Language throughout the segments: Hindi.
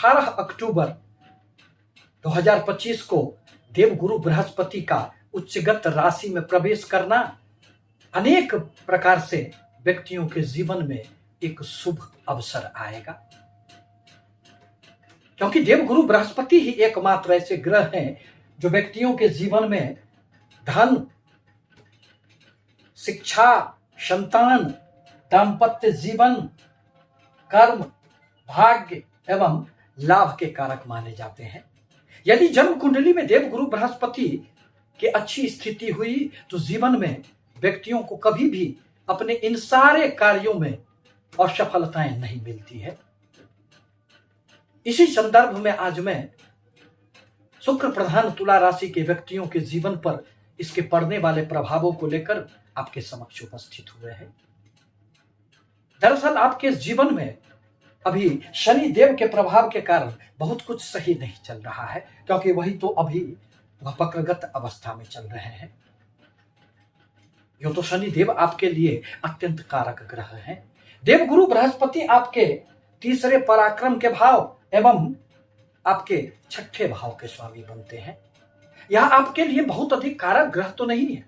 18 अक्टूबर 2025 को देवगुरु बृहस्पति का उच्चगत राशि में प्रवेश करना अनेक प्रकार से व्यक्तियों के जीवन में एक शुभ अवसर आएगा, क्योंकि देवगुरु बृहस्पति ही एकमात्र ऐसे ग्रह हैं जो व्यक्तियों के जीवन में धन, शिक्षा, संतान, दाम्पत्य जीवन, कर्म, भाग्य एवं लाभ के कारक माने जाते हैं। यदि जन्म कुंडली में देवगुरु बृहस्पति की अच्छी स्थिति हुई तो जीवन में व्यक्तियों को कभी भी अपने इन सारे कार्यों में असफलताएं नहीं मिलती है। इसी संदर्भ में आज मैं शुक्र प्रधान तुला राशि के व्यक्तियों के जीवन पर इसके पड़ने वाले प्रभावों को लेकर आपके समक्ष उपस्थित हुए हैं। दरअसल आपके जीवन में अभी शनि देव के प्रभाव के कारण बहुत कुछ सही नहीं चल रहा है, क्योंकि वही तो अभी वक्रगत अवस्था में चल रहे हैं। यो तो शनि देव आपके लिए अत्यंत कारक ग्रह हैं। देवगुरु बृहस्पति आपके तीसरे पराक्रम के भाव एवं आपके छठे भाव के स्वामी बनते हैं। यह आपके लिए बहुत अधिक कारक ग्रह तो नहीं है,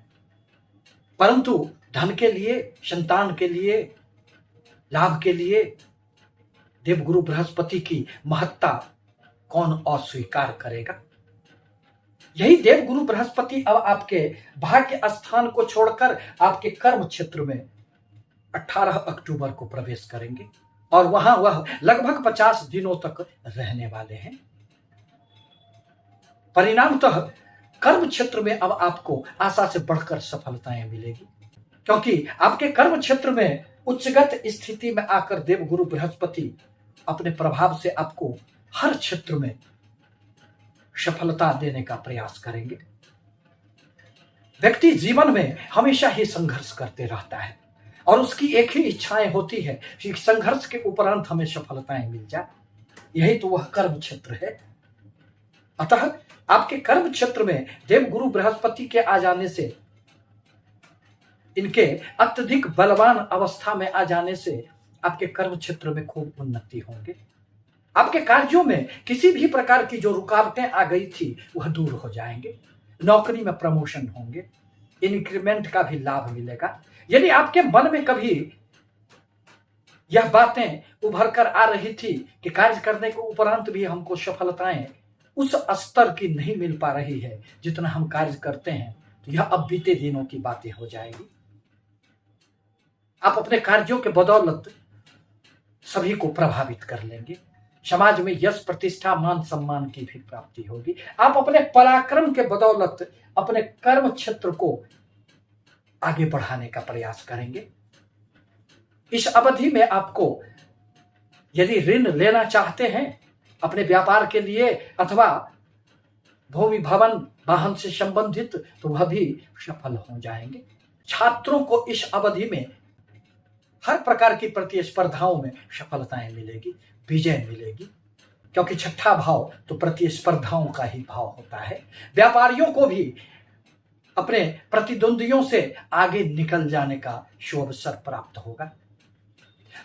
परंतु धन के लिए, संतान के लिए, लाभ के लिए देवगुरु बृहस्पति की महत्ता कौन अस्वीकार करेगा। यही देवगुरु बृहस्पति अब आपके भाग्य स्थान को छोड़कर आपके कर्म क्षेत्र में 18 अक्टूबर को प्रवेश करेंगे और वहां वह लगभग 50 दिनों तक रहने वाले हैं। परिणामतः कर्म क्षेत्र में अब आपको आशा से बढ़कर सफलताएं मिलेगी, क्योंकि आपके कर्म क्षेत्र में उच्चगत स्थिति में आकर देवगुरु बृहस्पति अपने प्रभाव से आपको हर क्षेत्र में सफलता देने का प्रयास करेंगे। व्यक्ति जीवन में हमेशा ही संघर्ष करते रहता है और उसकी एक ही इच्छाएं होती है कि संघर्ष के उपरांत हमें सफलताएं मिल जाए। यही तो वह कर्म क्षेत्र है। अतः आपके कर्म क्षेत्र में देवगुरु बृहस्पति के आ जाने से, इनके अत्यधिक बलवान अवस्था में आ जाने से आपके कर्म क्षेत्र में खूब उन्नति होंगे। आपके कार्यों में किसी भी प्रकार की जो रुकावटें आ गई थी वह दूर हो जाएंगे। नौकरी में प्रमोशन होंगे, इंक्रीमेंट का भी लाभ मिलेगा। यदि आपके मन में कभी यह बातें उभर कर आ रही थी कि कार्य करने के उपरांत भी हमको सफलताएं उस स्तर की नहीं मिल पा रही है जितना हम कार्य करते हैं, तो यह अब बीते दिनों की बातें हो जाएंगी। आप अपने कार्यों के बदौलत सभी को प्रभावित कर लेंगे। समाज में यश, प्रतिष्ठा, मान सम्मान की भी प्राप्ति होगी। आप अपने पराक्रम के बदौलत अपने कर्म क्षेत्र को आगे बढ़ाने का प्रयास करेंगे। इस अवधि में आपको यदि ऋण लेना चाहते हैं अपने व्यापार के लिए अथवा भूमि, भवन, वाहन से संबंधित, तो वह भी सफल हो जाएंगे। छात्रों को इस अवधि में हर प्रकार की प्रतिस्पर्धाओं में सफलताएं मिलेगी, विजय मिलेगी, क्योंकि छठा भाव तो प्रतिस्पर्धाओं का ही भाव होता है। व्यापारियों को भी अपने प्रतिद्वंदियों से आगे निकल जाने का शुभ अवसर प्राप्त होगा।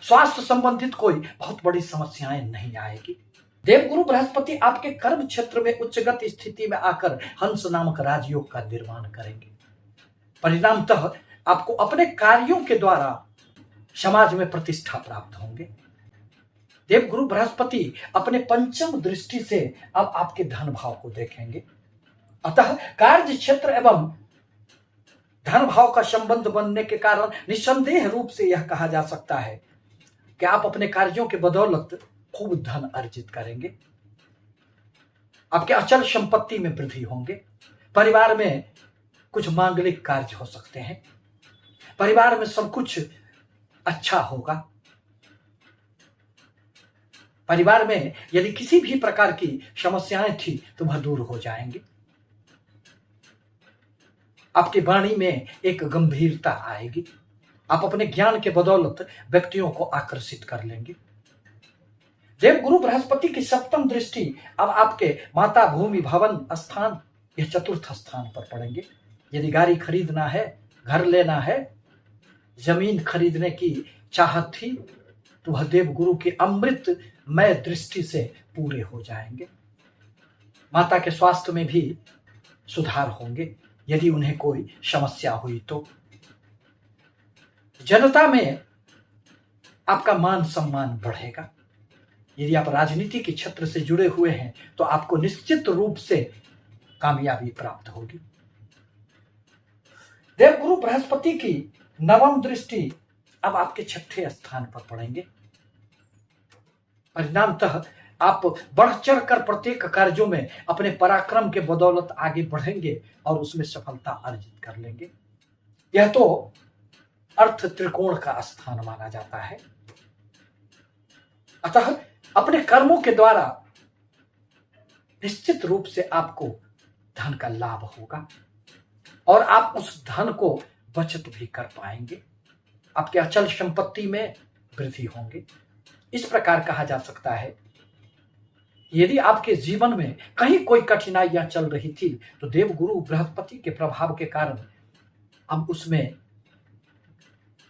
स्वास्थ्य संबंधित कोई बहुत बड़ी समस्याएं नहीं आएगी। देवगुरु बृहस्पति आपके कर्म क्षेत्र में उच्चगत स्थिति में आकर हंस नामक राजयोग का निर्माण करेंगे। परिणामतः आपको अपने कार्यों के द्वारा समाज में प्रतिष्ठा प्राप्त होंगे। देवगुरु बृहस्पति अपने पंचम दृष्टि से अब आपके धन भाव को देखेंगे। अतः कार्य क्षेत्र एवं धन भाव का संबंध बनने के कारण निस्संदेह रूप से यह कहा जा सकता है कि आप अपने कार्यों के बदौलत खूब धन अर्जित करेंगे। आपके अचल संपत्ति में वृद्धि होंगे। परिवार में कुछ मांगलिक कार्य हो सकते हैं। परिवार में सब कुछ अच्छा होगा। परिवार में यदि किसी भी प्रकार की समस्याएं थी तो वह दूर हो जाएंगी। आपकी वाणी में एक गंभीरता आएगी। आप अपने ज्ञान के बदौलत व्यक्तियों को आकर्षित कर लेंगे। देवगुरु बृहस्पति की सप्तम दृष्टि अब आपके माता, भूमि, भवन स्थान, यह चतुर्थ स्थान पर पड़ेंगे। यदि गाड़ी खरीदना है, घर लेना है, जमीन खरीदने की चाहत थी, तो वह देवगुरु की अमृतमय दृष्टि से पूरे हो जाएंगे। माता के स्वास्थ्य में भी सुधार होंगे यदि उन्हें कोई समस्या हुई तो। जनता में आपका मान सम्मान बढ़ेगा। यदि आप राजनीति के क्षेत्र से जुड़े हुए हैं तो आपको निश्चित रूप से कामयाबी प्राप्त होगी। देवगुरु बृहस्पति की नवम दृष्टि अब आपके छठे स्थान पर पड़ेंगे। परिणामतः आप बढ़ चढ़ कर प्रत्येक कार्यों में अपने पराक्रम के बदौलत आगे बढ़ेंगे और उसमें सफलता अर्जित कर लेंगे। यह तो अर्थ त्रिकोण का स्थान माना जाता है। अतः अपने कर्मों के द्वारा निश्चित रूप से आपको धन का लाभ होगा और आप उस धन को बचत भी कर पाएंगे। आपके अचल संपत्ति में वृद्धि होंगे। इस प्रकार कहा जा सकता है, यदि आपके जीवन में कहीं कोई कठिनाइयां चल रही थी तो देवगुरु बृहस्पति के प्रभाव के कारण अब उसमें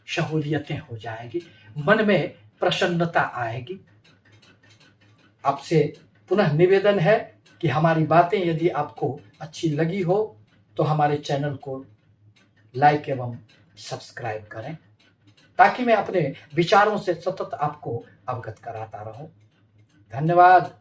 सहूलियतें हो जाएगी, मन में प्रसन्नता आएगी। आपसे पुनः निवेदन है कि हमारी बातें यदि आपको अच्छी लगी हो तो हमारे चैनल को लाइक एवं सब्सक्राइब करें, ताकि मैं अपने विचारों से सतत आपको अवगत कराता रहूं। धन्यवाद।